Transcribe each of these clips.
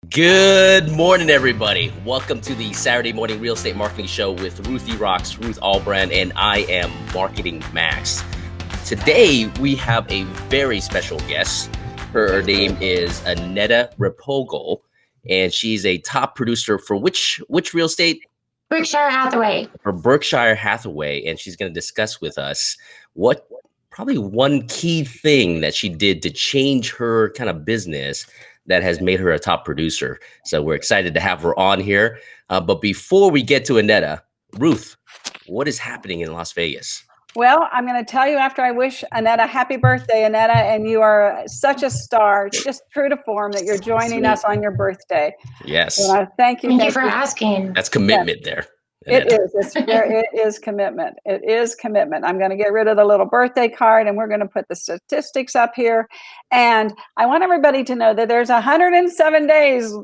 Good morning, everybody. Welcome to the Saturday morning real estate marketing show with Ruthie Rocks, Ruth Allbrand, and I am Marketing Max. Today, we have a very special guest. Her name is Annetta Repogel, and she's a top producer for which real estate? Berkshire Hathaway. For Berkshire Hathaway, and she's going to discuss with us what probably one key thing that she did to change her kind of business that has made her a top producer. So we're excited to have her on here. But before we get to Annetta, Ruth, what is happening in Las Vegas? Well, I'm going to tell you after I wish Annetta happy birthday, Annetta, and you are such a star. It's just true to form that you're joining us on your birthday. Yes. Thank you. Thank you for asking. That's commitment there. It is. It is commitment. It is commitment. I'm going to get rid of the little birthday card and we're going to put the statistics up here. And I want everybody to know that there's 107 days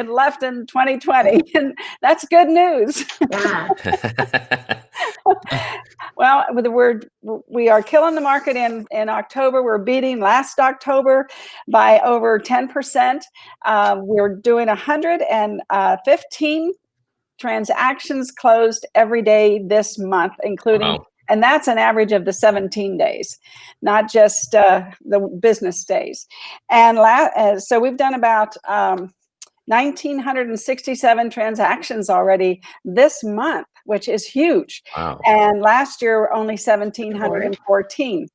left in 2020. And that's good news. Yeah. Well, we are killing the market in October. We're beating last October by over 10%. We're doing 115 transactions closed every day this month, including, wow. And that's an average of the 17 days, not just the business days. And so we've done about 1,967 transactions already this month, which is huge. Wow. And last year, only 1,714.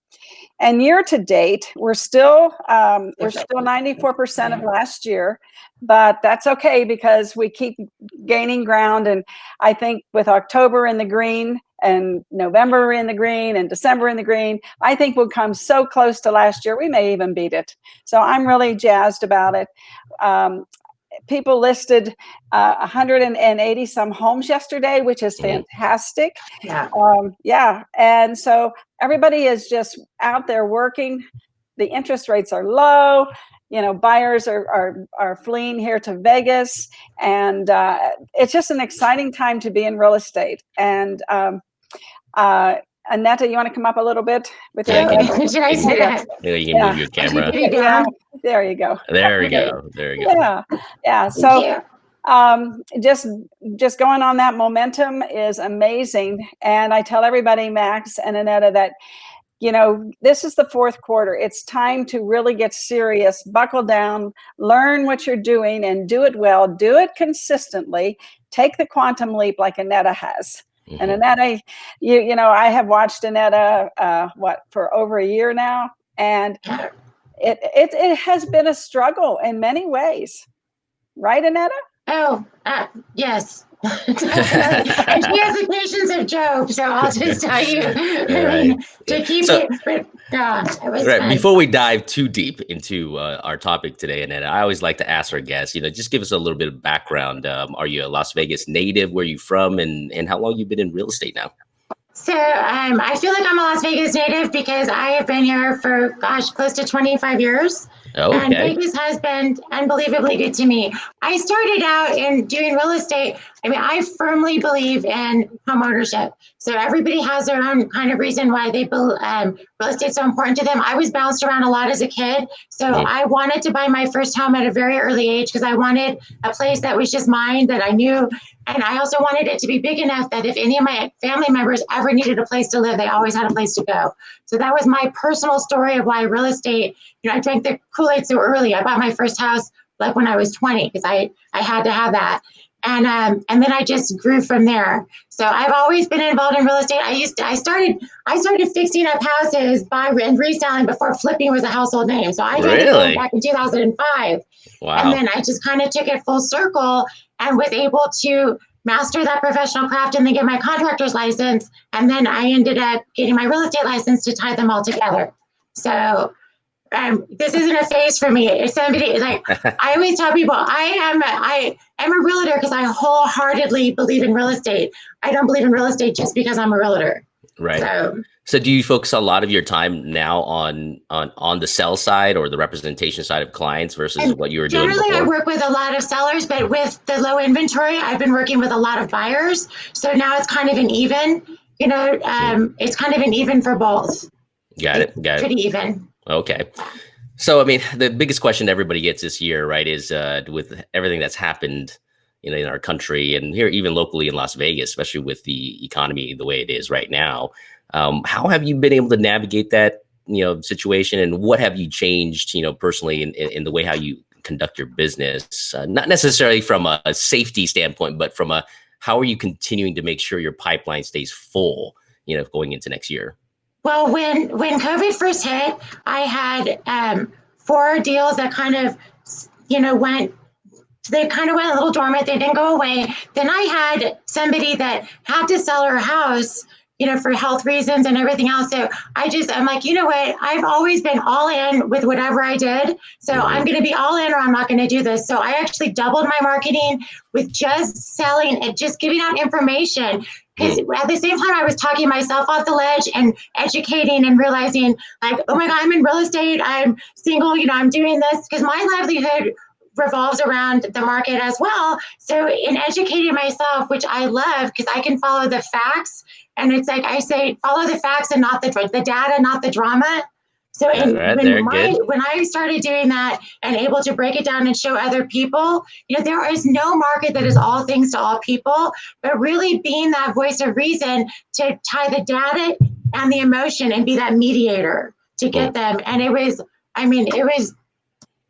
And year to date, we're still 94% of last year, but that's okay because we keep gaining ground. And I think with October in the green and November in the green and December in the green, I think we'll come so close to last year, we may even beat it. So I'm really jazzed about it. People listed 180 some homes yesterday, which is fantastic. Yeah. And so everybody is just out there working. The interest rates are low. You know, buyers are fleeing here to Vegas, and it's just an exciting time to be in real estate. And Annetta, you want to come up a little bit with your? Should I say that? You can move your camera. Yeah. There you go. There we go. Yeah. So just going on that momentum is amazing. And I tell everybody, Max and Annetta, that, you know, this is the fourth quarter. It's time to really get serious, buckle down, learn what you're doing and do it well, do it consistently, take the quantum leap like Annetta has. Mm-hmm. And Annetta, you know, I have watched Annetta, for over a year now. And it has been a struggle in many ways. Right, Annetta? Oh, yes. And she has the patience of Job, so I'll just tell you to keep it. Right. Before we dive too deep into our topic today, Annetta, I always like to ask our guests, you know, just give us a little bit of background. Are you a Las Vegas native? Where are you from? And how long have you been in real estate now? So I feel like I'm a Las Vegas native because I have been here for, close to 25 years. Oh, okay. And Vegas has been unbelievably good to me. I started out in doing real estate. I mean, I firmly believe in home ownership. So everybody has their own kind of reason why they real estate is so important to them. I was bounced around a lot as a kid. So I wanted to buy my first home at a very early age because I wanted a place that was just mine, that I knew. And I also wanted it to be big enough that if any of my family members ever needed a place to live, they always had a place to go. So that was my personal story of why real estate, you know, I drank the Kool-Aid so early. I bought my first house like when I was 20 because I had to have that. And then I just grew from there. So I've always been involved in real estate. I started fixing up houses, buying and reselling before flipping was a household name. So I did it back in 2005. Wow. And then I just kind of took it full circle and was able to master that professional craft and then get my contractor's license. And then I ended up getting my real estate license to tie them all together. So this isn't a phase for me. If somebody like, I always tell people I am a realtor because I wholeheartedly believe in real estate. I don't believe in real estate just because I'm a realtor. Right. So do you focus a lot of your time now on the sell side or the representation side of clients versus what you were doing before? Generally, I work with a lot of sellers, but with the low inventory, I've been working with a lot of buyers. So now it's kind of an even, it's kind of an even for both. Got it. Pretty even. Okay. So, I mean, the biggest question everybody gets this year, right, is with everything that's happened, in our country and here, even locally in Las Vegas, especially with the economy the way it is right now. How have you been able to navigate that, situation, and what have you changed, personally in the way how you conduct your business? Not necessarily from a safety standpoint, but from a how are you continuing to make sure your pipeline stays full, going into next year? Well, when COVID first hit, I had 4 deals that kind of, went. They kind of went a little dormant. They didn't go away. Then I had somebody that had to sell her house, for health reasons and everything else. So I'm like, you know what? I've always been all in with whatever I did. So I'm going to be all in or I'm not going to do this. So I actually doubled my marketing with just selling and just giving out information. Because at the same time, I was talking myself off the ledge and educating and realizing like, oh my God, I'm in real estate. I'm single, I'm doing this because my livelihood revolves around the market as well. So in educating myself, which I love because I can follow the facts. And it's like I say, follow the facts and not the data, not the drama. So when I started doing that and able to break it down and show other people, there is no market that is all things to all people, but really being that voice of reason to tie the data and the emotion and be that mediator to get them. And it was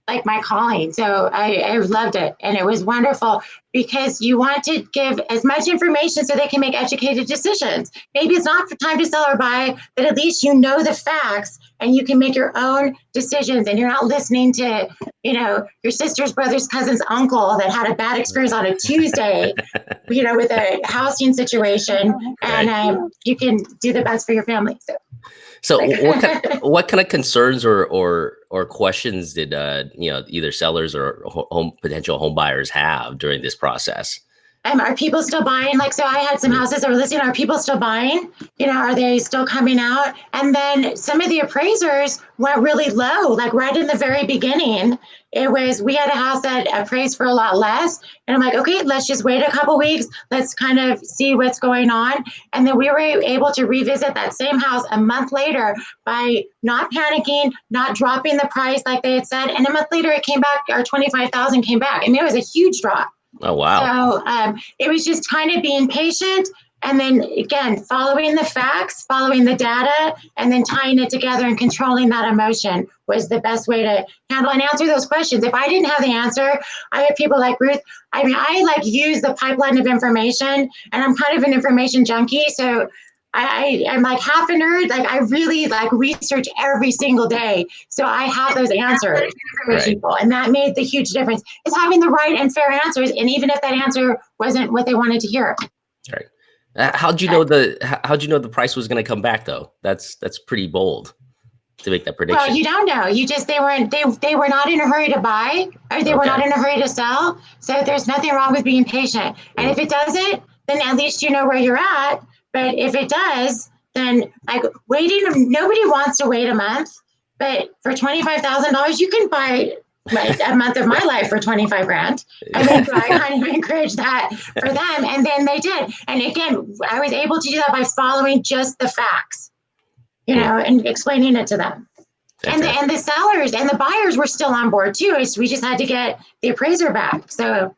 like my calling. So I loved it. And it was wonderful because you want to give as much information so they can make educated decisions. Maybe it's not for time to sell or buy, but at least you know the facts and you can make your own decisions and you're not listening to, your sister's brother's cousin's uncle that had a bad experience on a Tuesday, with a housing situation. And you can do the best for your family. So what kind of concerns or questions did either sellers or potential home buyers have during this process? Are people still buying? So I had some houses that were listed. Are people still buying? Are they still coming out? And then some of the appraisers went really low, like right in the very beginning. We had a house that appraised for a lot less. And I'm like, okay, let's just wait a couple weeks. Let's kind of see what's going on. And then we were able to revisit that same house a month later by not panicking, not dropping the price like they had said. And a month later it came back, our 25,000 came back. And it was a huge drop. Oh, wow. So it was just kind of being patient and then, again, following the facts, following the data, and then tying it together and controlling that emotion was the best way to handle and answer those questions. If I didn't have the answer, I have people like Ruth. I use the pipeline of information, and I'm kind of an information junkie. So I'm like half a nerd. Like I really research every single day. So I have those answers for people. And that made the huge difference. It's having the right and fair answers. And even if that answer wasn't what they wanted to hear. Right. How'd you know the price was going to come back though? That's pretty bold to make that prediction. Well, you don't know. They were not in a hurry to buy or they were not in a hurry to sell. So there's nothing wrong with being patient. And if it doesn't, then at least you know where you're at. But if it does, then waiting, nobody wants to wait a month. But for $25,000, you can buy a month of my life for 25 grand. I kind of encourage that for them. And then they did. And again, I was able to do that by following just the facts, and explaining it to them. And the sellers and the buyers were still on board too. We just had to get the appraiser back. So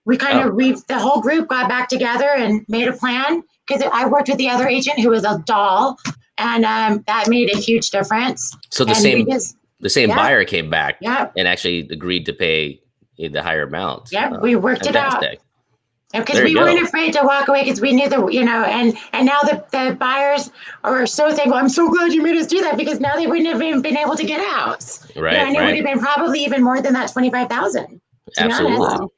we the whole group got back together and made a plan. Because I worked with the other agent who was a doll, and that made a huge difference. So the same buyer came back and actually agreed to pay the higher amount. Yeah, we worked it out. Because we weren't afraid to walk away because we knew and now the buyers are so thankful. I'm so glad you made us do that because now they wouldn't have even been able to get out. Right. And it would have been probably even more than that 25,000. Absolutely.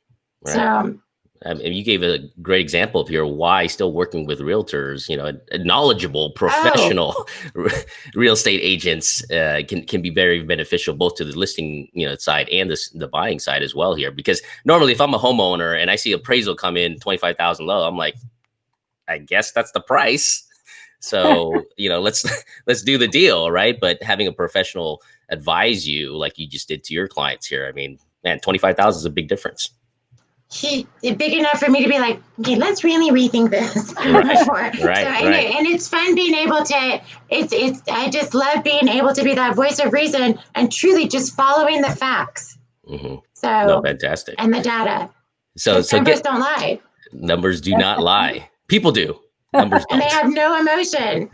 Right. So. You gave a great example of your why still working with realtors, a knowledgeable, professional real estate agents can be very beneficial both to the listing side and the buying side as well here. Because normally if I'm a homeowner and I see appraisal come in 25,000 low, I'm like, I guess that's the price. So, let's do the deal, right? But having a professional advise you like you just did to your clients here, 25,000 is a big difference. big enough for me to be like, okay, let's really rethink this. Right, And it's fun being able to, I just love being able to be that voice of reason and truly just following the facts. Mm-hmm. So, no, fantastic. And the data. So numbers don't lie. Numbers do not lie. People do. Numbers don't. And they have no emotion.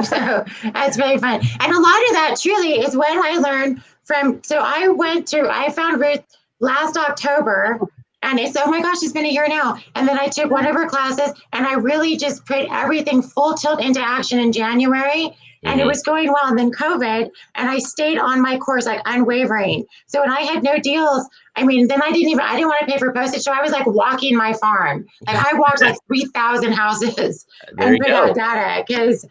So that's really fun. And a lot of that truly is when I learned from, so I found Ruth last October, and it's, oh my gosh, it's been a year now. And then I took one of her classes, and I really just put everything full tilt into action in January. And it was going well. And then COVID, and I stayed on my course, like unwavering. So when I had no deals, I mean, then I didn't want to pay for postage. So I was like walking my farm. Like I walked like 3,000 houses and put out data, because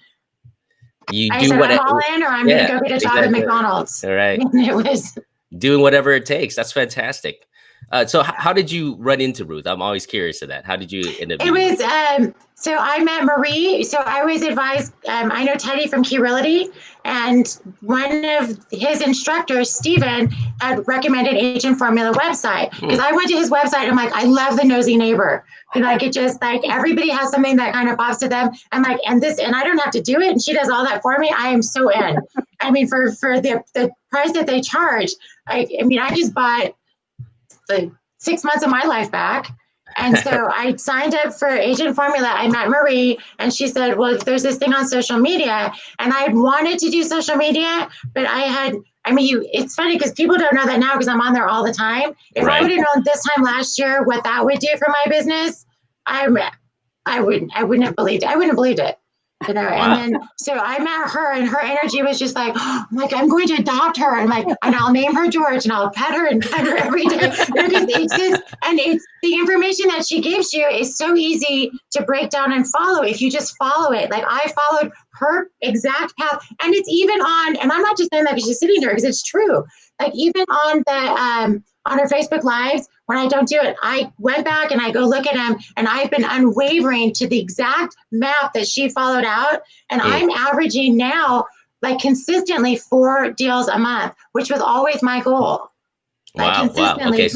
I said, I'm all in, or I'm going to go get a job at McDonald's. All right. And it was doing whatever it takes. That's fantastic. So how did you run into Ruth? I'm always curious of that. How did you end up? It was, so I met Marie. So I was advised, I know Teddy from Key Realty, and one of his instructors, Steven, had recommended Agent Formula website, because I went to his website. I'm like, I love the nosy neighbor. And like, it just like, everybody has something that kind of pops to them. I'm like, and I don't have to do it. And she does all that for me. I am so in. I mean, for the price that they charge, I mean, I just bought the 6 months of my life back. And so I signed up for Agent Formula. I met Marie, and she said, well, there's this thing on social media. And I wanted to do social media, but it's funny because people don't know that now because I'm on there all the time. If I would have known this time last year what that would do for my business, I wouldn't have believed it. I wouldn't have believed it. You know, and then so I met her, and her energy was just like, oh, I'm going to adopt her. And and I'll name her George, and I'll pet her every day. And it's the information that she gives you is so easy to break down and follow if you just follow it. Like I followed her exact path, and it's even on. And I'm not just saying that because she's sitting there, because it's true. Like even on the on her Facebook Lives, when I don't do it, I went back and I go look at them, and I've been unwavering to the exact map that she followed out. And I'm averaging now like consistently 4 deals a month, which was always my goal. Wow. Okay.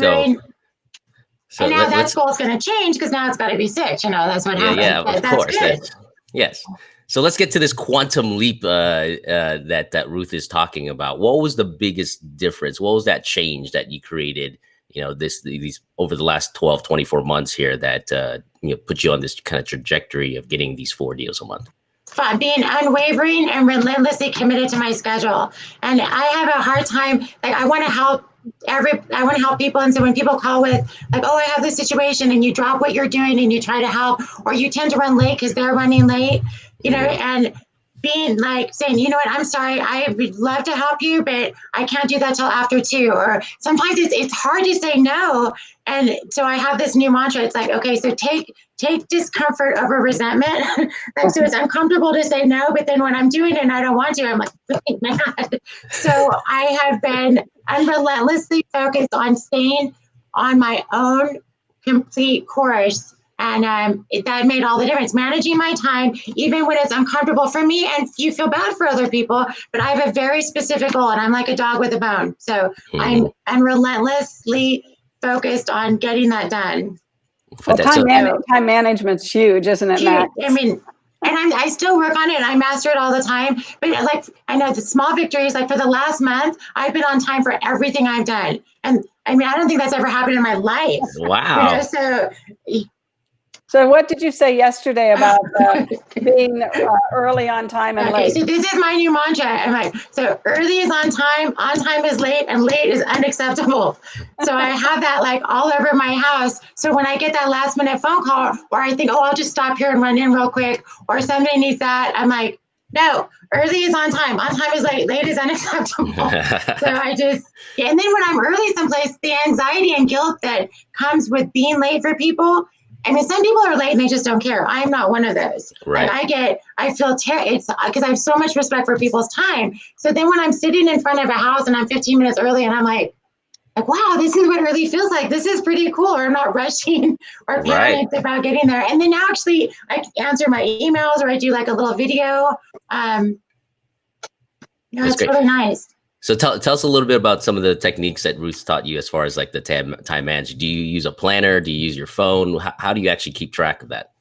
And now that goal is going to change, because now it's got to be 6. You know, that's what happens. Yeah, of course. Yes. So let's get to this quantum leap that Ruth is talking about. What was the biggest difference? What was that change that you created, you know, these over the last 12, 24 months here that, put you on this kind of trajectory of getting these 4 deals a month? Being unwavering and relentlessly committed to my schedule. And I have a hard time, like I want to help people. And so when people call with like, oh, I have this situation, and you drop what you're doing and you try to help, or you tend to run late because they're running late, you know, and being like saying, you know what, I'm sorry, I would love to help you, but I can't do that till after 2. Or sometimes it's hard to say no. And so I have this new mantra. It's like, okay, so take discomfort over resentment. Like, so it's uncomfortable to say no, but then when I'm doing it and I don't want to, I'm like really mad. So I'm relentlessly focused on staying on my own complete course. And that made all the difference. Managing my time, even when it's uncomfortable for me, and you feel bad for other people, but I have a very specific goal, and I'm like a dog with a bone. So I'm relentlessly focused on getting that done. Well, time management's huge, isn't it, Matt? I mean, and I still work on it, and I master it all the time. But like, I know the small victories, like for the last month, I've been on time for everything I've done. And I mean, I don't think that's ever happened in my life. Wow. You know, So what did you say yesterday about being early on time and late? So this is my new mantra. I'm like, so early is on time is late, and late is unacceptable. So I have that like all over my house. So when I get that last minute phone call, or I think, oh, I'll just stop here and run in real quick, or somebody needs that, I'm like, no, early is on time is late is unacceptable. So and then when I'm early someplace, the anxiety and guilt that comes with being late for people, I mean, some people are late and they just don't care. I'm not one of those. Right. And I feel it's because I have so much respect for people's time. So then when I'm sitting in front of a house and I'm 15 minutes early, and I'm like, wow, this is what early feels like. This is pretty cool. Or I'm not rushing or panicked about getting there. And then actually I answer my emails, or I do like a little video. It's really nice. So tell us a little bit about some of the techniques that Ruth taught you as far as like the time management. Do you use a planner? Do you use your phone? How do you actually keep track of that?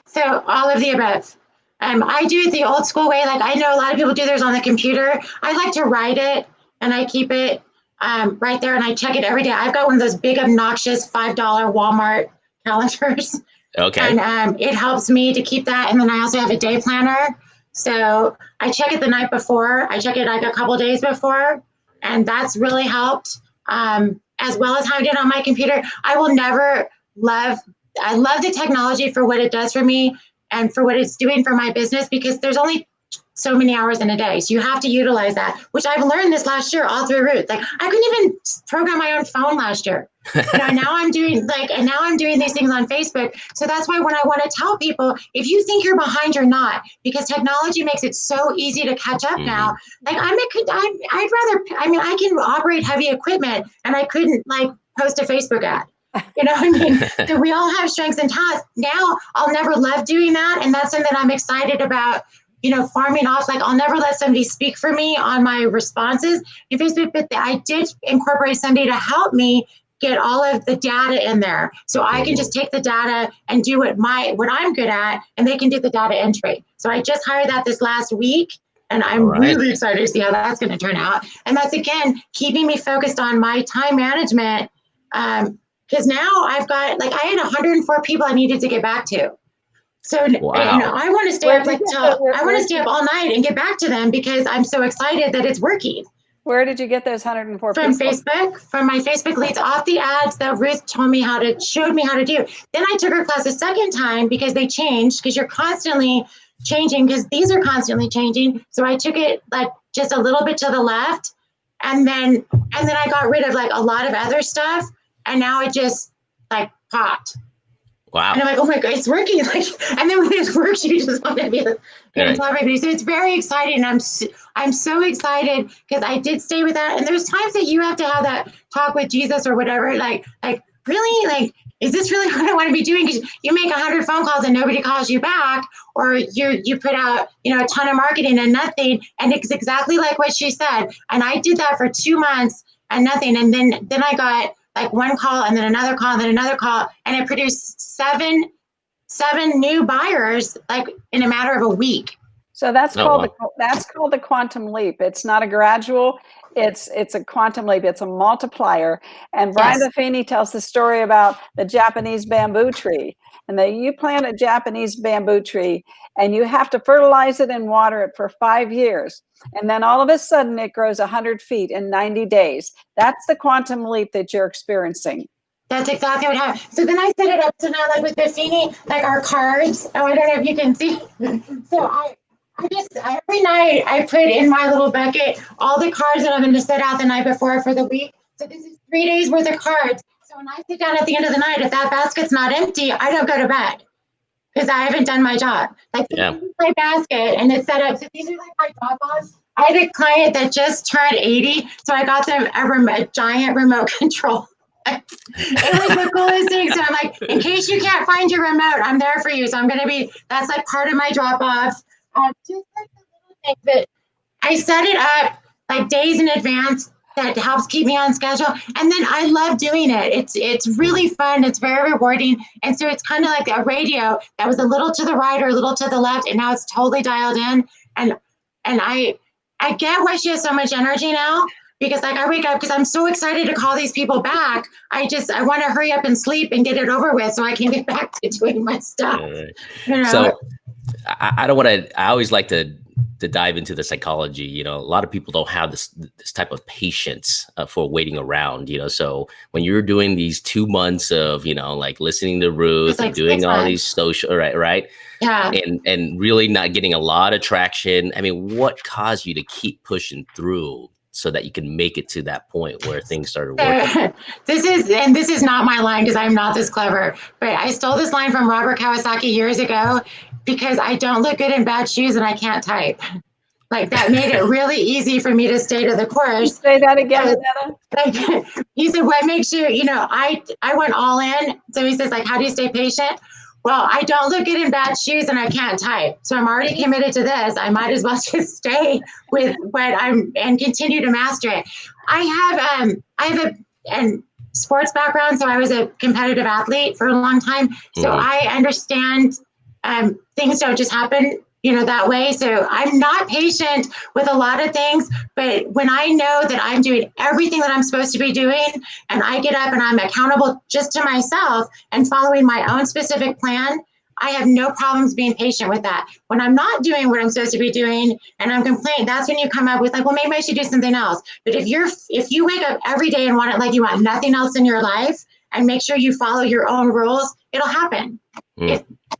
So all of the above. I do it the old school way. Like I know a lot of people do theirs on the computer. I like to write it and I keep it right there and I check it every day. I've got one of those big obnoxious $5 Walmart calendars. Okay. And it helps me to keep that. And then I also have a day planner. So I check it the night before. I check it like a couple days before. And that's really helped. As well as how I did on my computer. I will never love the technology for what it does for me and for what it's doing for my business, because there's only so many hours in a day. So you have to utilize that, which I've learned this last year all through Ruth. Like I couldn't even program my own phone last year. Now I'm doing these things on Facebook. So that's why when I want to tell people, if you think you're behind, you're not, because technology makes it so easy to catch up now. Like I can operate heavy equipment and I couldn't like post a Facebook ad. You know what I mean? So we all have strengths and talents. Now I'll never love doing that. And that's something I'm excited about, farming off. Like I'll never let somebody speak for me on my responses in Facebook, but I did incorporate somebody to help me get all of the data in there. So I can just take the data and do what I'm good at, and they can do the data entry. So I just hired that this last week. And I'm really excited to see how that's going to turn out. And that's, again, keeping me focused on my time management. Because now I had 104 people I needed to get back to. So I want to stay up I want to stay up all night and get back to them because I'm so excited that it's working. Where did you get those 104 people? From Facebook, from my Facebook leads, off the ads that Ruth showed me how to do. Then I took her class a second time because they changed, because you're constantly changing, because these are constantly changing. So I took it like just a little bit to the left, and then I got rid of like a lot of other stuff, and now it just like popped. Wow. And I'm like, oh my God, it's working. Like, and then when it works, you just want to be like, everybody. So it's very exciting. I'm so excited because I did stay with that. And there's times that you have to have that talk with Jesus or whatever. Like really, like, is this really what I want to be doing? Because you make 100 phone calls and nobody calls you back, or you put out, a ton of marketing and nothing. And it's exactly like what she said. And I did that for 2 months and nothing. And then I got like one call and then another call and then another call, and it produced seven new buyers like in a matter of a week. So that's called the quantum leap. It's not a gradual, it's a quantum leap. It's a multiplier. And Brian Buffini tells the story about the Japanese bamboo tree. And you plant a Japanese bamboo tree and you have to fertilize it and water it for 5 years. And then all of a sudden it grows 100 feet in 90 days. That's the quantum leap that you're experiencing. That's exactly what happened. So then I set it up so now, like with Buffini, like our cards. Oh, I don't know if you can see. So I just every night I put in my little bucket all the cards that I'm going to set out the night before for the week. So this is 3 days worth of cards. So when I sit down at the end of the night, if that basket's not empty, I don't go to bed because I haven't done my job. Like this is my basket and it's set up. So these are like my drop-offs. I had a client that just turned 80, so I got them a giant remote control. It was the coolest thing. So I'm like, in case you can't find your remote, I'm there for you. So that's like part of my drop-off. Just like the little thing that I set it up like days in advance. That helps keep me on schedule. And then I love doing it. It's really fun. It's very rewarding. And so it's kind of like a radio that was a little to the right or a little to the left, and now it's totally dialed in. And I get why she has so much energy now, because like I wake up because I'm so excited to call these people back. I want to hurry up and sleep and get it over with so I can get back to doing my stuff. So I don't want to, I always like to dive into the psychology. A lot of people don't have this type of patience for waiting around, so when you're doing these 2 months of, like listening to Ruth and doing all these social, right. Yeah. And really not getting a lot of traction. I mean, what caused you to keep pushing through so that you can make it to that point where things started working? This is not my line because I'm not this clever, but I stole this line from Robert Kawasaki years ago because I don't look good in bad shoes and I can't type. Like that made it really easy for me to stay to the course. Say that again, he said, what makes you, I went all in. So he says, like, how do you stay patient? well, I don't look good in bad shoes and I can't type. So I'm already committed to this. I might as well just stay with what I'm and continue to master it. I have a sports background, so I was a competitive athlete for a long time. So I understand things don't just happen, that way. So I'm not patient with a lot of things, but when I know that I'm doing everything that I'm supposed to be doing and I get up and I'm accountable just to myself and following my own specific plan, I have no problems being patient with that. When I'm not doing what I'm supposed to be doing and I'm complaining, that's when you come up with like, well, maybe I should do something else. But if you wake up every day and want it like you want nothing else in your life and make sure you follow your own rules, it'll happen.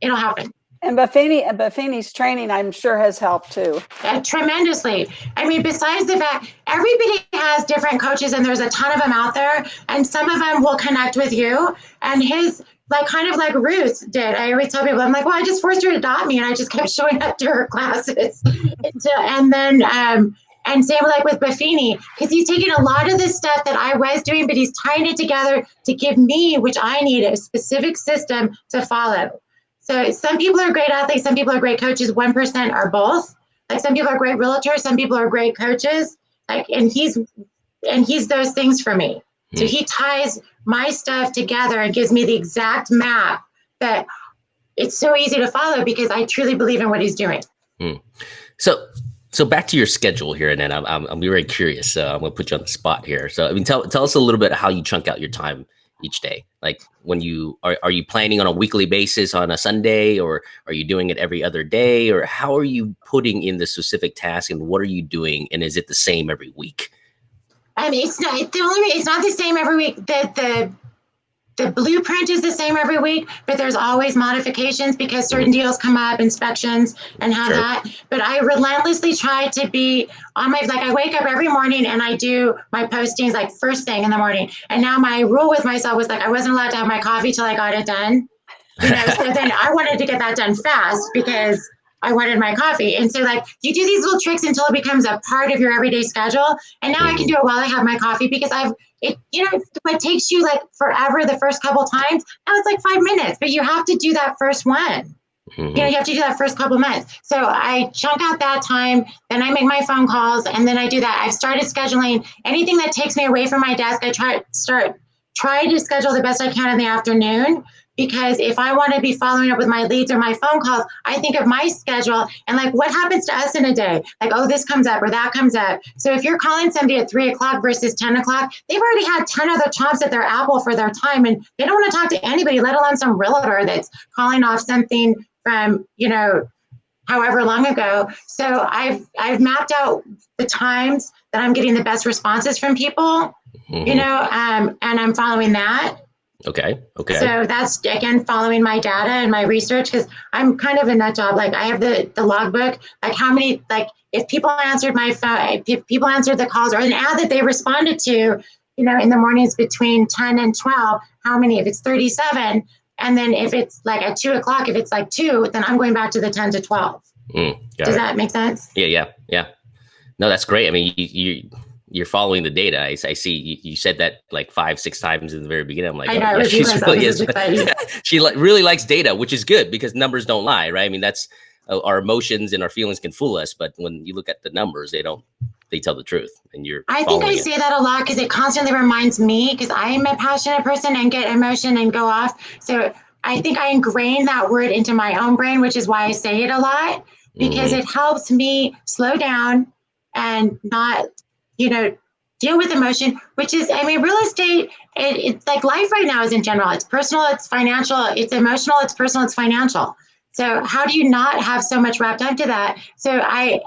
It'll happen. And Buffini's training, I'm sure, has helped too. Tremendously. I mean, besides the fact, everybody has different coaches and there's a ton of them out there, and some of them will connect with you. And his, kind of like Ruth did. I always tell people, I'm like, well, I just forced her to adopt me and I just kept showing up to her classes. And then, and same like with Buffini, because he's taking a lot of the stuff that I was doing, but he's tying it together to give me, which I need, a specific system to follow. So some people are great athletes, some people are great coaches, 1% are both. Like some people are great realtors, some people are great coaches. And he's those things for me. So he ties my stuff together and gives me the exact map that it's so easy to follow because I truly believe in what he's doing. So back to your schedule here, and then I'm very curious. I'm gonna put you on the spot here. So I mean, tell us a little bit how you chunk out your time each day. Like when you are you planning on a weekly basis on a Sunday, or are you doing it every other day, or how are you putting in the specific task and what are you doing, and is it the same every week? I mean, it's not the same every week. The blueprint is the same every week, but there's always modifications because certain deals come up, inspections, and have that. But I relentlessly try to be on my, I wake up every morning and I do my postings first thing in the morning. And now my rule with myself was I wasn't allowed to have my coffee till I got it done. So then I wanted to get that done fast because I wanted my coffee. And so you do these little tricks until it becomes a part of your everyday schedule. And now I can do it while I have my coffee because what takes you forever the first couple times, now it's 5 minutes, but you have to do that first one. You have to do that first couple minutes. So I chunk out that time, then I make my phone calls, and then I do that. I've started scheduling anything that takes me away from my desk. I try to schedule the best I can in the afternoon, because if I want to be following up with my leads or my phone calls, I think of my schedule and what happens to us in a day? Oh, this comes up or that comes up. So if you're calling somebody at 3 o'clock versus 10 o'clock, they've already had 10 other chomps at their apple for their time, and they don't want to talk to anybody, let alone some realtor that's calling off something from, however long ago. So I've mapped out the times that I'm getting the best responses from people, and I'm following that. Okay. So that's, again, following my data and my research, because I'm kind of a nut job. I have the logbook, how many, if people answered my phone, if people answered the calls or an ad that they responded to, in the mornings between 10 and 12, how many, if it's 37, and then if it's at 2 o'clock, if it's 2, then I'm going back to the 10 to 12. Does that make sense? Yeah. No, that's great. I mean, you're following the data. I see you said that 5-6 times in the very beginning. I'm like, I know, she really likes data, which is good because numbers don't lie, right? I mean, that's our emotions and our feelings can fool us, but when you look at the numbers, they tell the truth. And I think I say that a lot because it constantly reminds me, because I am a passionate person and get emotion and go off. So I think I ingrain that word into my own brain, which is why I say it a lot, because it helps me slow down and not deal with emotion, which is, real estate, it's life right now is in general. It's personal, it's financial, it's emotional, it's personal, it's financial. So how do you not have so much wrapped up to that? So I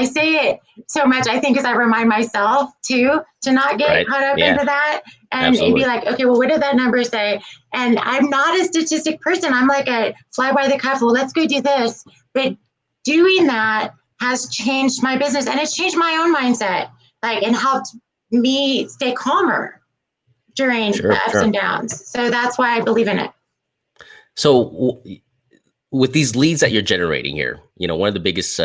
say it so much, I think, as I remind myself too, to not get caught up into that and be okay, well, what did that number say? And I'm not a statistic person. I'm a fly by the cuff. Well, let's go do this. But doing that has changed my business, and it's changed my own mindset. And helped me stay calmer during the ups and downs. So that's why I believe in it. So with these leads that you're generating here, one of the biggest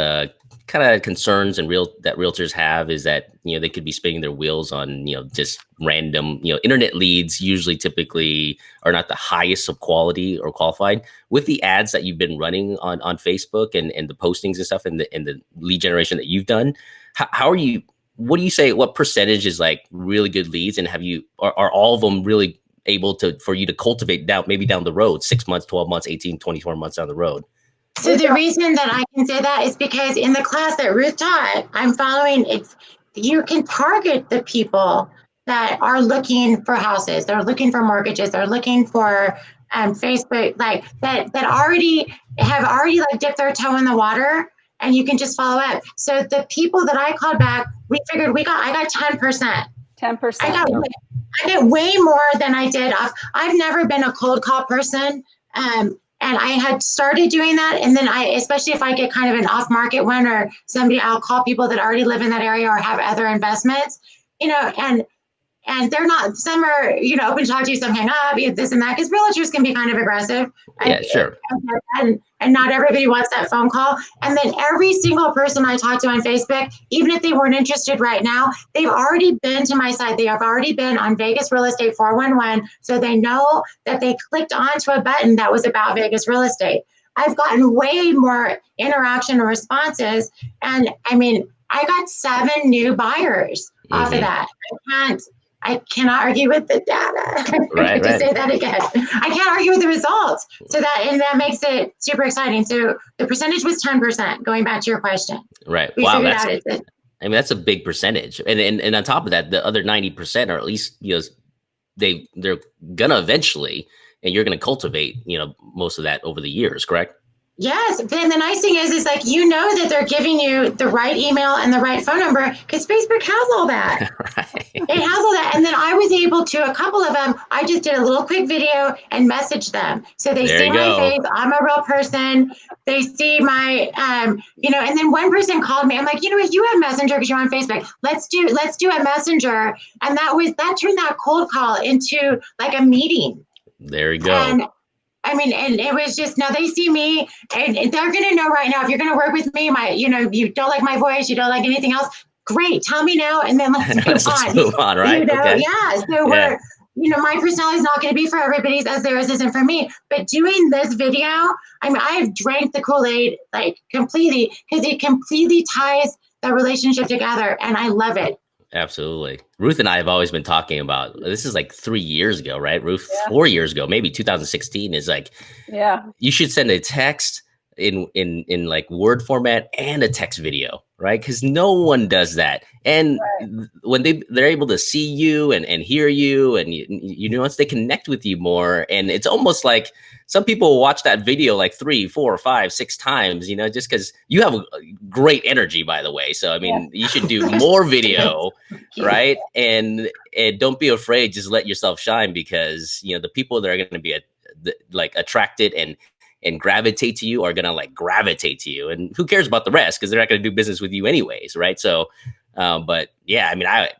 kind of concerns and that realtors have is that, they could be spinning their wheels on, just random, internet leads usually typically are not the highest of quality or qualified. With the ads that you've been running on Facebook and the postings and stuff and the lead generation that you've done, how are you, what do you say, what percentage is like really good leads, and are all of them really able for you to cultivate maybe down the road, 6 months, 12 months, 18, 24 months down the road? So the reason that I can say that is because in the class that Ruth taught, I'm following you can target the people that are looking for houses, they're looking for mortgages, they're looking for Facebook, like that already have like dipped their toe in the water, and you can just follow up. So the people that I called back, we figured I got 10%. 10%. I get way more than I did. I've never been a cold call person. And I had started doing that. And then especially if I get kind of an off market one or somebody, I'll call people that already live in that area or have other investments, and they're not, some are, open to talk to you, some hang up, this and that, because realtors can be kind of aggressive. Yeah, sure. And not everybody wants that phone call. And then every single person I talk to on Facebook, even if they weren't interested right now, they've already been to my site. They have already been on Vegas Real Estate 411. So they know that they clicked onto a button that was about Vegas real estate. I've gotten way more interaction and responses. And I mean, I got 7 new buyers off of that. I cannot argue with the data. Right. Say that again. I can't argue with the results. So that makes it super exciting. So the percentage was 10%, going back to your question. Right. Wow. That's a big percentage. And on top of that, the other 90% are at least, they're gonna eventually, and you're gonna cultivate, most of that over the years, correct? Yes. Then the nice thing is like, that they're giving you the right email and the right phone number, because Facebook has all that. Right. It has all that. And then I was able to, a couple of them, I just did a little quick video and messaged them. So they see my face. I'm a real person. They see my, and then one person called me. I'm like, if you have Messenger because you're on Facebook, let's do a Messenger. And that turned that cold call into like a meeting. There you go. And it was just, now they see me and they're going to know right now, if you're going to work with me, you don't like my voice, you don't like anything else, great. Tell me now. And then let's move on. Right. Okay. Yeah. So we're, my personality is not going to be for everybody's as theirs isn't for me, but doing this video, I've drank the Kool-Aid like completely, because it completely ties the relationship together. And I love it. Absolutely. Ruth and I have always been talking about, this is like 3 years ago, right? Ruth, 4 years ago, maybe 2016 is like, you should send a text in like Word format and a text video, right? Because no one does that. And when they're able to see you and hear you, and once they connect with you more, and it's almost like some people will watch that video like 3, 4, 5, 6 times, just because you have a great energy, by the way. So, you should do more video, right? And don't be afraid, just let yourself shine, because, the people that are going to be attracted and gravitate to you are going to like gravitate to you, and who cares about the rest, because they're not going to do business with you anyways. Right. So, but yeah, I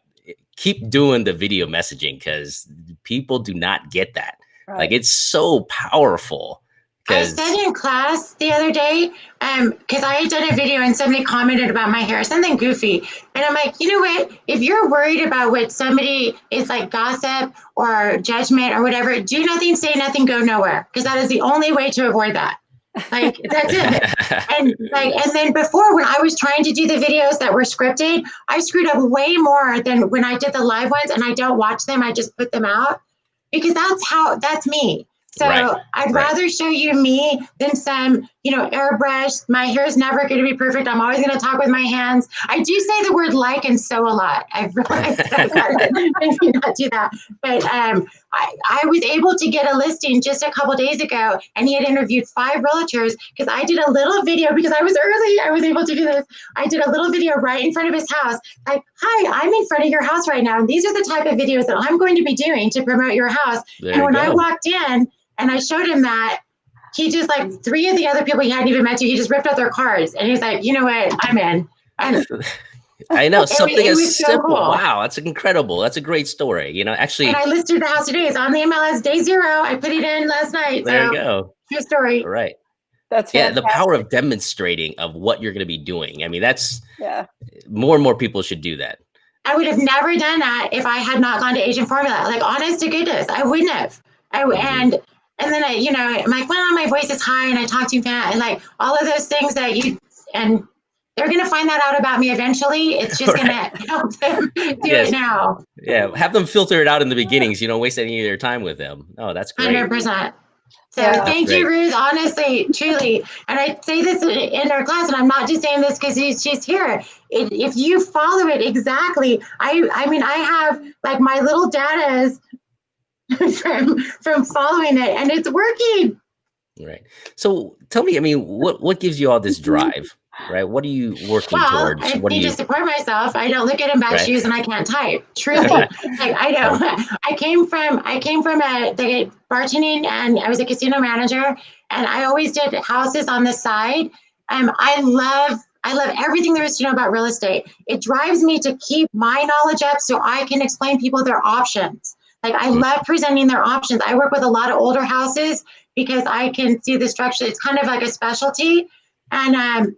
keep doing the video messaging, because people do not get that. Right. Like, it's so powerful. I said in class the other day, because I had done a video and somebody commented about my hair, something goofy. And I'm like, you know what? If you're worried about what somebody is like gossip or judgment or whatever, do nothing, say nothing, go nowhere. Because that is the only way to avoid that. Like, that's it. And then before, when I was trying to do the videos that were scripted, I screwed up way more than when I did the live ones, and I don't watch them. I just put them out, because that's me. So I'd rather show you me than some, airbrush. My hair is never going to be perfect. I'm always going to talk with my hands. I do say the word like and so a lot. I've realized that. Maybe not do that. But I was able to get a listing just a couple days ago, and he had interviewed 5 realtors, because I did a little video, because I was early. I was able to do this. I did a little video right in front of his house. Like, hi, I'm in front of your house right now, and these are the type of videos that I'm going to be doing to promote your house. And when I walked in, and I showed him that, he just, like, 3 of the other people he hadn't even met, he just ripped out their cards. And he's like, you know what? I'm in. I know, something as so simple. Cool. Wow, that's incredible. That's a great story. Actually. And I listed the house today. It's on the MLS day 0. I put it in last night. There you go. True story. Right. That's Yeah, the power fantastic. of demonstrating of what you're going to be doing. I mean, that's Yeah. more and more people should do that. I would have never done that if I had not gone to Agent Formula. Like, honest to goodness, I wouldn't have. And then my voice is high and I talk too fast and like all of those things and they're gonna find that out about me eventually. It's just gonna help them do it now. Yeah, have them filter it out in the beginnings. You don't waste any of their time with them. Oh, that's great. 100%. So Yeah. thank you, Ruth. Honestly, truly, and I say this in our class, and I'm not just saying this because she's here. If you follow it exactly, I mean, I have like my little datas from following it, and it's working. Right. So tell me, I mean, what gives you all this drive? Right. What are you working towards? I What do need you to support myself. I don't look at in bad shoes and I can't type. Truly. Like I don't. I came from the bartending and I was a casino manager and I always did houses on the side. I love everything there is to know about real estate. It drives me to keep my knowledge up so I can explain people their options. Like I love presenting their options. I work with a lot of older houses because I can see the structure. It's kind of like a specialty. And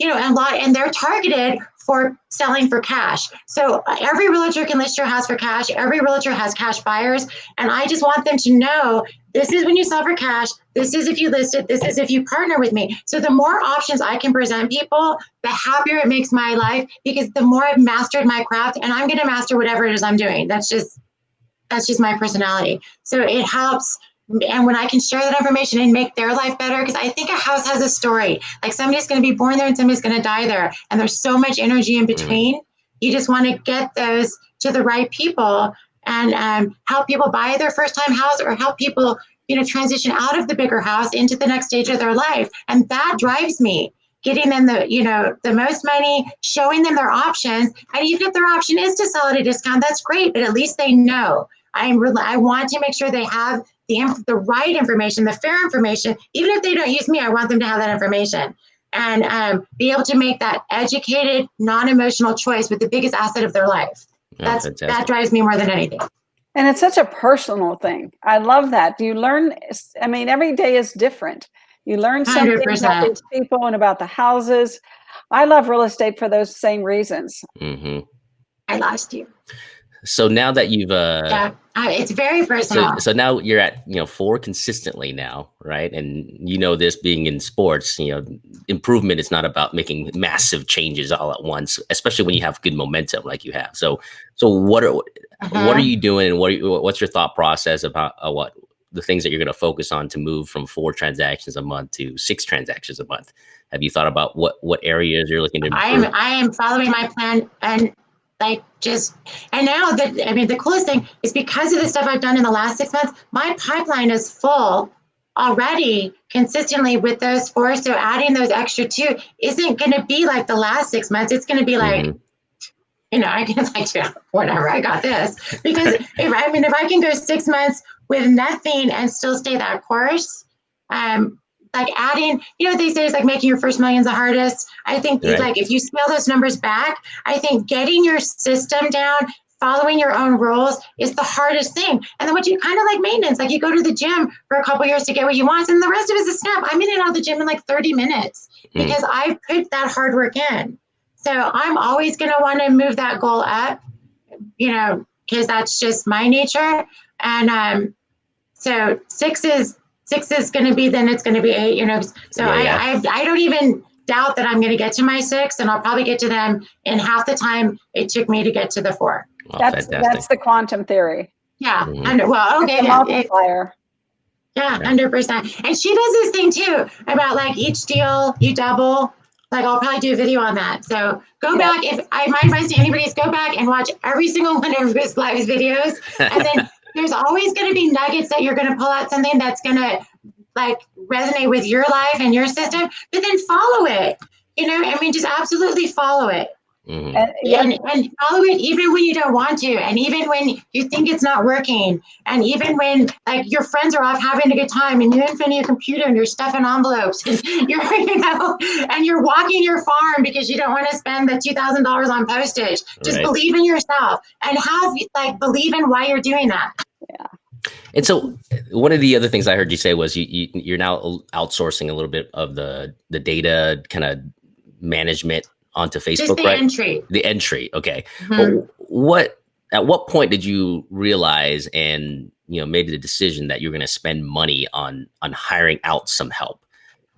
and they're targeted for selling for cash. So every realtor can list your house for cash. Every realtor has cash buyers. And I just want them to know this is when you sell for cash. This is if you list it. This is if you partner with me. So the more options I can present people, the happier it makes my life because the more I've mastered my craft and I'm going to master whatever it is I'm doing. That's just my personality. So it helps. And when I can share that information and make their life better, because I think a house has a story. Like somebody's going to be born there and somebody's going to die there. And there's so much energy in between. You just want to get those to the right people and help people buy their first time house or help people, transition out of the bigger house into the next stage of their life. And that drives me. Getting them the most money, showing them their options. And even if their option is to sell at a discount, that's great. But at least they know. I want to make sure they have the right information, the fair information. Even if they don't use me, I want them to have that information and be able to make that educated, non-emotional choice with the biggest asset of their life. That drives me more than anything. And it's such a personal thing. I love that. You learn, I mean, every day is different. You learn something 100%. about these people and about the houses. I love real estate for those same reasons. I lost you. So now that you've it's very personal. So now you're at 4 consistently now, right? And this being in sports, improvement is not about making massive changes all at once, especially when you have good momentum like you have. So what are you doing, and what's your thought process about what the things that you're going to focus on to move from 4 transactions a month to 6 transactions a month? Have you thought about what areas you're looking to improve? I am following my plan and now the coolest thing is because of the stuff I've done in the last 6 months, my pipeline is full already consistently with those 4. So adding those extra 2 isn't going to be like the last 6 months. It's going to be like, I can whatever, I got this. Because if I can go 6 months with nothing and still stay that course, like adding, these days, like making your first million's the hardest. I think like if you scale those numbers back, I think getting your system down, following your own rules is the hardest thing. And then what you kind of like maintenance, like you go to the gym for a couple years to get what you want, and the rest of it is a snap. I'm in and out of the gym in like 30 minutes because I've put that hard work in. So I'm always going to want to move that goal up, because that's just my nature. And so 6 is going to be, then it's going to be 8, so I don't even doubt that I'm going to get to my 6, and I'll probably get to them in half the time it took me to get to the 4. Oh, that's the quantum theory. Yeah. Okay. Multiplier. Yeah, 100%. And she does this thing too about like each deal you double. Like I'll probably do a video on that. So go back. My advice to anybody is go back and watch every single one of his live videos, and then there's always going to be nuggets that you're going to pull out something that's going to like resonate with your life and your system, but then follow it. Just absolutely follow it. And follow it even when you don't want to, and even when you think it's not working, and even when like your friends are off having a good time and you're in front of your computer and you're stuffing envelopes and you're and you're walking your farm because you don't want to spend the $2,000 on postage. Just believe in yourself and believe in why you're doing that. And so one of the other things I heard you say was you're now outsourcing a little bit of the data kind of management onto Facebook, Just the right? entry. The entry. Okay. Mm-hmm. At what point did you realize and, made the decision that you're going to spend money on hiring out some help,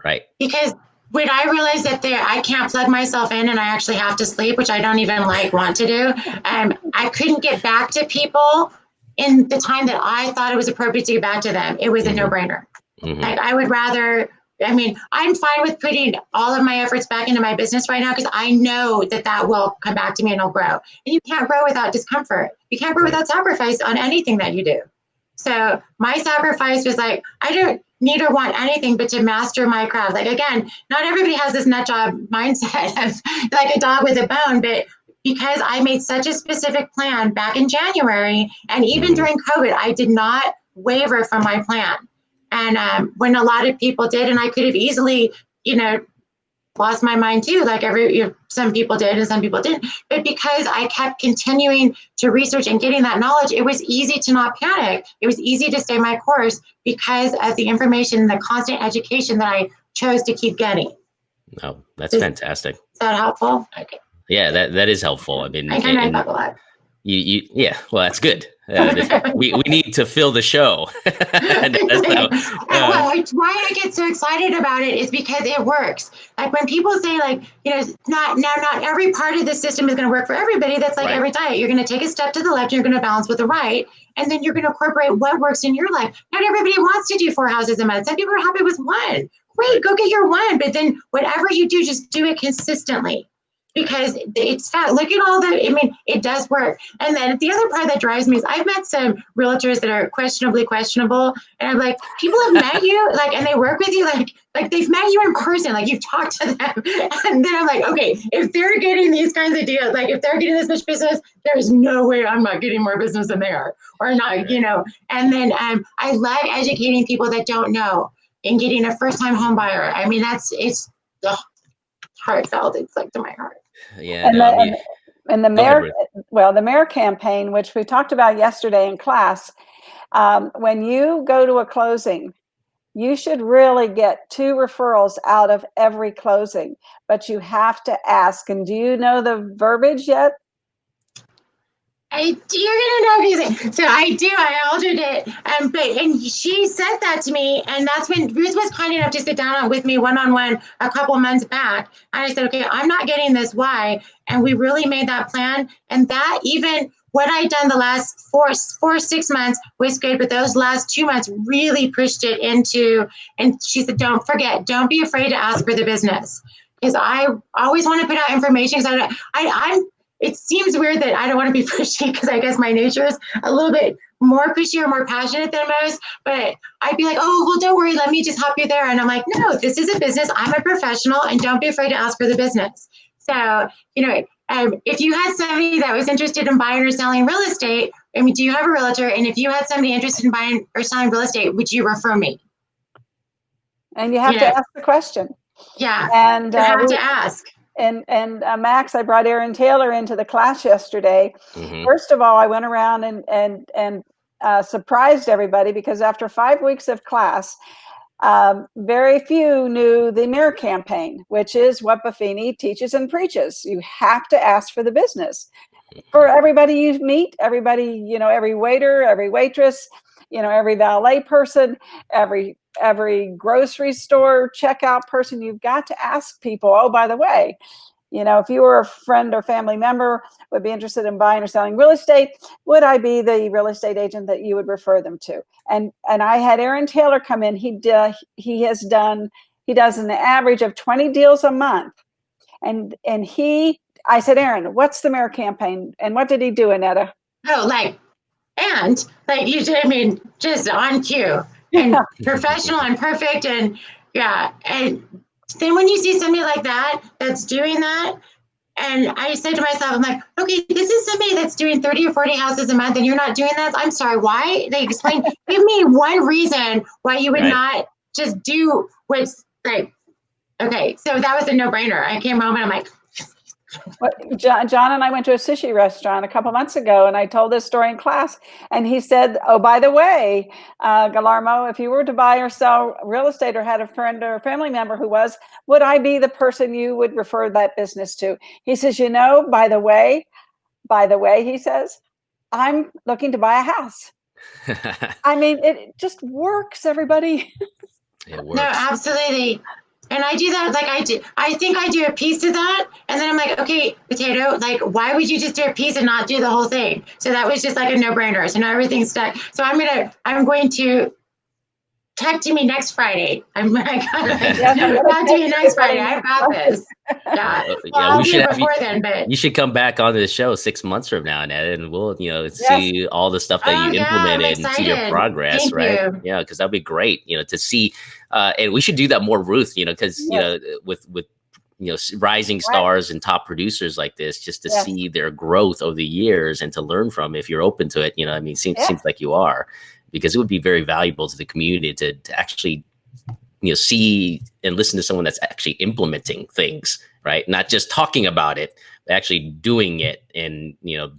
right? Because when I realized that I can't plug myself in and I actually have to sleep, which I don't even want to do, I couldn't get back to people in the time that I thought it was appropriate to get back to them. It was a no-brainer. Mm-hmm. Like I would rather, I'm fine with putting all of my efforts back into my business right now because I know that will come back to me and it'll grow. And you can't grow without discomfort. You can't grow without sacrifice on anything that you do. So my sacrifice was like, I don't need or want anything but to master my craft. Like, again, not everybody has this nut job mindset of like a dog with a bone, but because I made such a specific plan back in January, and even during COVID, I did not waver from my plan. And when a lot of people did, and I could have easily, lost my mind too, like some people did and some people didn't. But because I kept continuing to research and getting that knowledge, it was easy to not panic. It was easy to stay my course because of the information, the constant education that I chose to keep getting. Oh, that's fantastic. Is that helpful? Okay. Yeah, that is helpful. I mean, I kind of talk a lot. Yeah, well, that's good. We need to fill the show. Why I get so excited about it is because it works. Like when people say not every part of the system is going to work for everybody. That's like every diet. You're going to take a step to the left, you're going to balance with the right, and then you're going to incorporate what works in your life. Not everybody wants to do 4 houses a month. Some people are happy with 1. Great, go get your 1. But then whatever you do, just do it consistently. Because it's fat. Look at all it does work. And then the other part that drives me is I've met some realtors that are questionable. And I'm like, people have met you, and they work with you, like they've met you in person, like you've talked to them. And then I'm like, okay, if they're getting these kinds of deals, like if they're getting this much business, there's no way I'm not getting more business than they are, or not, And then I love educating people that don't know and getting a first-time home buyer. It's heartfelt. It's like to my heart. Yeah, and the mayor campaign, which we talked about yesterday in class, when you go to a closing, you should really get 2 referrals out of every closing, but you have to ask. And do you know the verbiage yet? You're gonna know. So I do. I altered it, and she said that to me, and that's when Ruth was kind enough to sit down with me one-on-one a couple months back, and I said, okay, I'm not getting this. Why? And we really made that plan, and that even what I'd done the last 6 months was good, but those last 2 months really pushed it into. And she said, don't forget, don't be afraid to ask for the business, because I always want to put out information. Because it seems weird that I don't want to be pushy because I guess my nature is a little bit more pushy or more passionate than most. But I'd be like, oh, well, don't worry. Let me just help you there. And I'm like, no, this is a business. I'm a professional and don't be afraid to ask for the business. So, if you had somebody that was interested in buying or selling real estate, do you have a realtor? And if you had somebody interested in buying or selling real estate, would you refer me? And you have to ask the question. Yeah. And you have to ask. And Max, I brought Erin Taylor into the class yesterday. Mm-hmm. First of all, I went around and surprised everybody because after 5 weeks of class, very few knew the MIRROR campaign, which is what Buffini teaches and preaches. You have to ask for the business. For everybody you meet, everybody, every waiter, every waitress, every valet person, every grocery store checkout person, you've got to ask people, oh, by the way, if you were a friend or family member would be interested in buying or selling real estate, would I be the real estate agent that you would refer them to? And I had Erin Taylor come in. He does an average of 20 deals a month. And I said, Erin, what's the MIRROR campaign? And what did he do, Annetta? Oh, just on cue and professional and perfect. And and then when you see somebody like that, that's doing that, and I said to myself, I'm like, okay, this is somebody that's doing 30 or 40 houses a month and you're not doing that. I'm sorry, why? They explain, give me one reason why you would not just do what's okay. So that was a no-brainer. I came home and I'm like, John and I went to a sushi restaurant a couple months ago, and I told this story in class. And he said, "Oh, by the way, Guillermo, if you were to buy or sell real estate, or had a friend or a family member who was, would I be the person you would refer that business to?" He says, by the way, he says, I'm looking to buy a house. I mean, it just works, everybody. It works. No, absolutely. And I do that, like I think I do a piece of that. And then I'm like, okay, potato, like, why would you just do a piece and not do the whole thing? So that was just like a no-brainer. So now everything's stuck. So I'm going to talk to me next Friday. Talk to me next Friday. I've got this. Yeah. Well, I'll do it before then, but you should come back on the show 6 months from now, Ned, and we'll, see all the stuff that you implemented and see your progress, right? Yeah, because that'd be great, to see, and we should do that more, Ruth, because, with rising stars and top producers like this, just to see their growth over the years and to learn from, if you're open to it, seems like you are, because it would be very valuable to the community to actually, see and listen to someone that's actually implementing things, right? Not just talking about it, but actually doing it, and,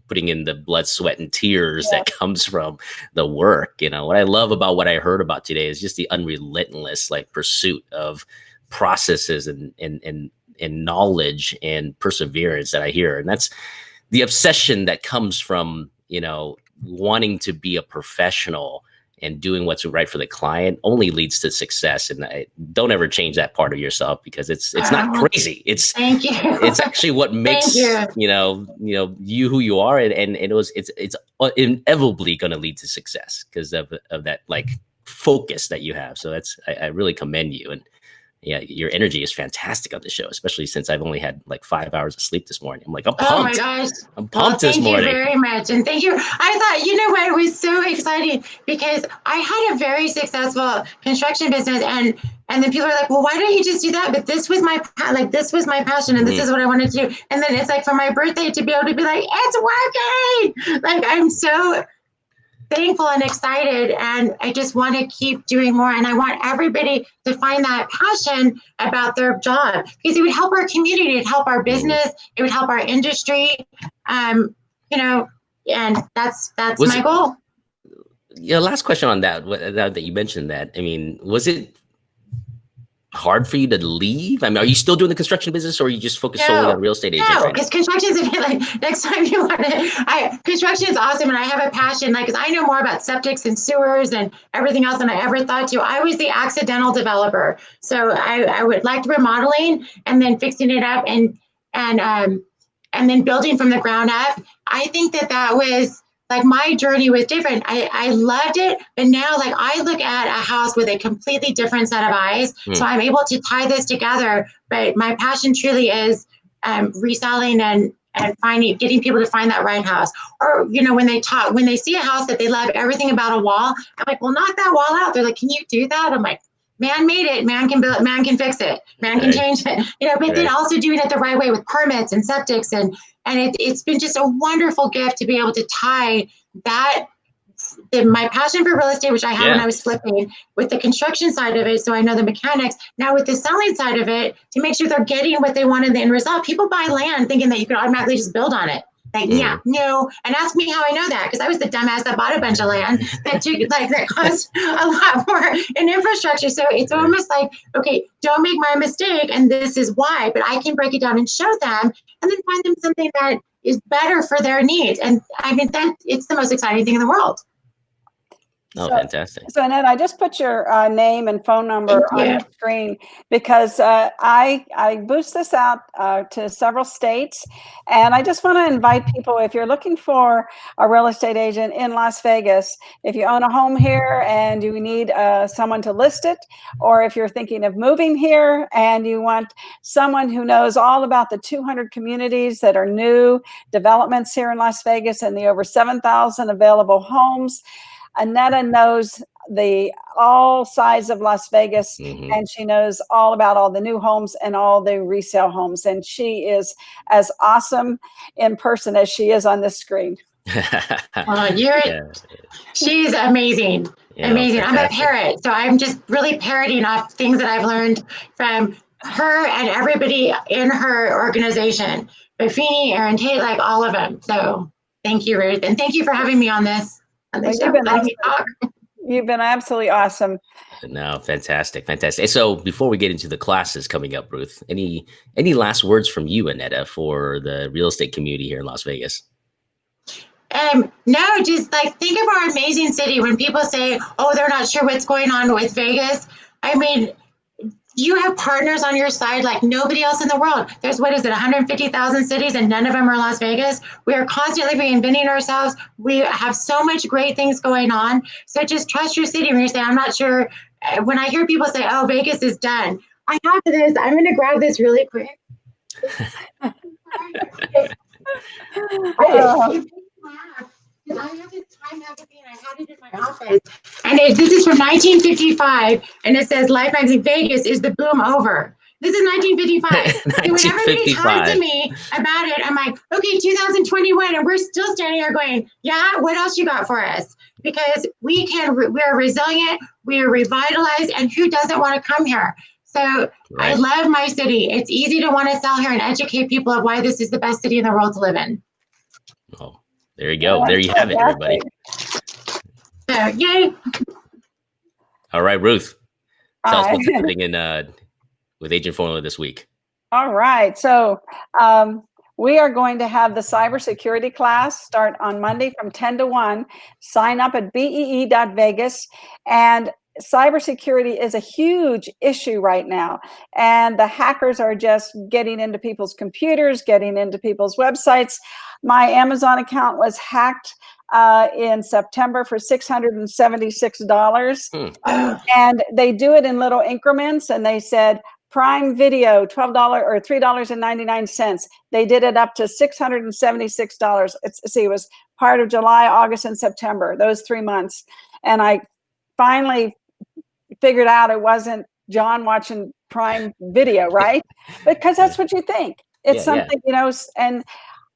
putting in the blood, sweat, and tears that comes from the work. What I love about what I heard about today is just the unrelentless, pursuit of processes and knowledge and perseverance that I hear. And that's the obsession that comes from, wanting to be a professional and doing what's right for the client only leads to success. And don't ever change that part of yourself, because it's not crazy. Thank you. It's actually what makes, you who you are. And it's inevitably going to lead to success because of that, focus that you have. So I really commend you. And yeah, your energy is fantastic on the show, especially since I've only had 5 hours of sleep this morning. I'm like, I'm pumped. Oh my gosh. I'm pumped this morning. Thank you very much. And thank you. I thought, it was so exciting because I had a very successful construction business, and then people are like, well, why don't you just do that? But this was my passion, and this is what I wanted to do. And then it's for my birthday to be able to be like, it's working. I'm so thankful and excited, and I just want to keep doing more, and I want everybody to find that passion about their job, because it would help our community, it'd help our business, it would help our industry, and that's my goal. Yeah, last question on that you mentioned that. I mean, was it hard for you to leave? I mean, are you still doing the construction business, or are you just focused solely on real estate agent? No, because construction is next time you want to, construction is awesome, and I have a passion, because I know more about septics and sewers and everything else than I ever thought to. I was the accidental developer, so I would like remodeling and then fixing it up and then building from the ground up. I think that was my journey was different. I loved it, but now I look at a house with a completely different set of eyes. So I'm able to tie this together. But my passion truly is reselling and getting people to find that right house. Or, when they see a house that they love everything about a wall, I'm like, well, knock that wall out. They're like, can you do that? I'm like, man made it, man can build it, man can fix it, man can change it, but then also doing it the right way with permits and septics. And it's been just a wonderful gift to be able to tie my passion for real estate, which I had when I was flipping, with the construction side of it. So I know the mechanics now with the selling side of it, to make sure they're getting what they want in the end result. People buy land thinking that you can automatically just build on it. No. And ask me how I know that, because I was the dumbass that bought a bunch of land that cost a lot more in infrastructure. So it's almost okay, don't make my mistake, and this is why, but I can break it down and show them, and then find them something that is better for their needs. And I mean, it's the most exciting thing in the world. Oh, fantastic. So, Annette, I just put your name and phone number on the screen because I boost this out to several states. And I just want to invite people, if you're looking for a real estate agent in Las Vegas, if you own a home here and you need someone to list it, or if you're thinking of moving here and you want someone who knows all about the 200 communities that are new developments here in Las Vegas and the over 7,000 available homes, Annette knows all sides of Las Vegas, and she knows all about all the new homes and all the resale homes. And she is as awesome in person as she is on this screen. She's amazing. Amazing. I'm a parrot, so I'm just really parroting off things that I've learned from her and everybody in her organization. Buffini, Aaron Tate, like all of them. So thank you, Ruth. And thank you for having me on this show. Letting me talk. You've been absolutely awesome. No, fantastic, fantastic. So before we get into the classes coming up, Ruth, any last words from you, Annetta, for the real estate community here in Las Vegas? No, just like think of our amazing city. When people say, oh, they're not sure what's going on with Vegas. I mean, you have partners on your side like nobody else in the world. There's, 150,000 cities and none of them are Las Vegas. We are constantly reinventing ourselves. We have so much great things going on. So just trust your city when you say, I'm not sure. When I hear people say, oh, Vegas is done. I have this. I'm going to grab this really quick. I have this Time magazine. I had it in my office, and this is from 1955, and it says "Life Magazine Vegas is the boom over." This is 1955. So when everybody talks to me about it, I'm like, okay, 2021, and we're still standing here going, yeah, what else you got for us? Because we're resilient, we are revitalized, and who doesn't want to come here? So right. I love my city. It's easy to want to sell here and educate people of why this is the best city in the world to live in. Oh. There you go. There you have it, everybody. So, yay. All right, Ruth. Tell us what's happening with Agent Formula this week. All right. So we are going to have the cybersecurity class start on Monday from 10 to 1. Sign up at bee.vegas. And cybersecurity is a huge issue right now. And the hackers are just getting into people's computers, getting into people's websites. My Amazon account was hacked in September for $676. And they do it in little increments. And they said, Prime Video, $12 or $3.99. They did it up to $676. It was part of July, August, and September, those 3 months. And I finally figured out it wasn't John watching Prime Video, right? Because that's what you think. It's something, and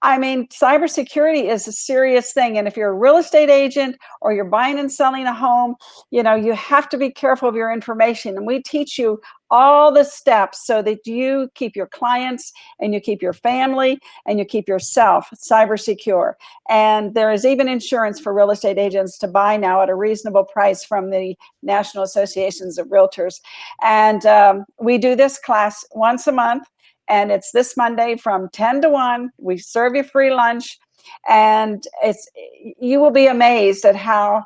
I mean, cybersecurity is a serious thing. And if you're a real estate agent or you're buying and selling a home, you have to be careful of your information. And we teach you all the steps so that you keep your clients and you keep your family and you keep yourself cyber secure. And there is even insurance for real estate agents to buy now at a reasonable price from the National Associations of Realtors. And we do this class once a month. And it's this Monday from 10 to 1. We serve you free lunch. And you will be amazed at how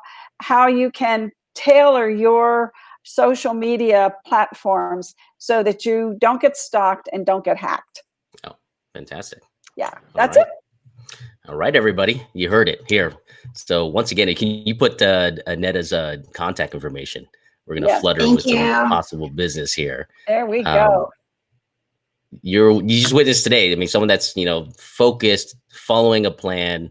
you can tailor your social media platforms so that you don't get stalked and don't get hacked. Oh, fantastic. Yeah, that's it. All right, everybody. You heard it here. So once again, can you put Annetta's contact information? We're going to flood her with some possible business here. There we go. You just witnessed today. I mean, someone that's, focused, following a plan,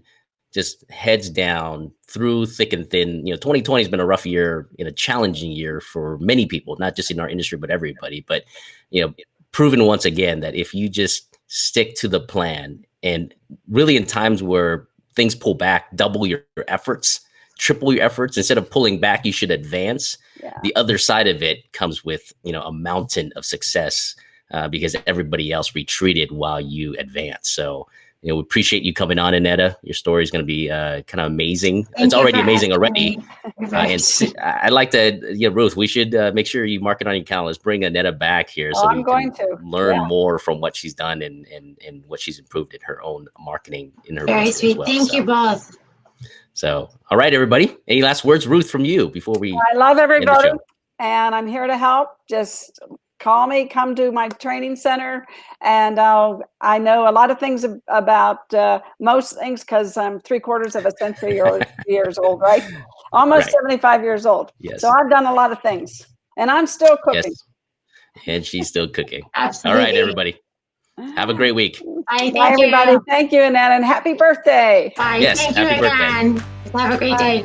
just heads down through thick and thin. 2020 has been a rough year, a challenging year for many people, not just in our industry, but everybody. But, proven once again that if you just stick to the plan, and really in times where things pull back, double your efforts, triple your efforts, instead of pulling back, you should advance. Yeah. The other side of it comes with, a mountain of success. Because everybody else retreated while you advanced. So, we appreciate you coming on, Annetta. Your story is going to be kind of amazing. It's already amazing already. And I'd like to, Ruth, we should make sure you mark it on your calendar. Let's bring Annetta back here so we can learn more from what she's done and what she's improved in her own marketing in her very sweet. Well. Thank you both. So, all right, everybody. Any last words, Ruth, from you before we? I love everybody, and I'm here to help. Just call me, come to my training center, and I know a lot of things about most things because I'm 3/4 of a century years old, right? Almost 75 years old. Yes. So I've done a lot of things, and I'm still cooking. Yes. And she's still cooking. Absolutely. All right, everybody. Have a great week. Bye, everybody. Thank you, Annette, and happy birthday. Bye. Yes, Thank happy you birthday. again. Have a great day.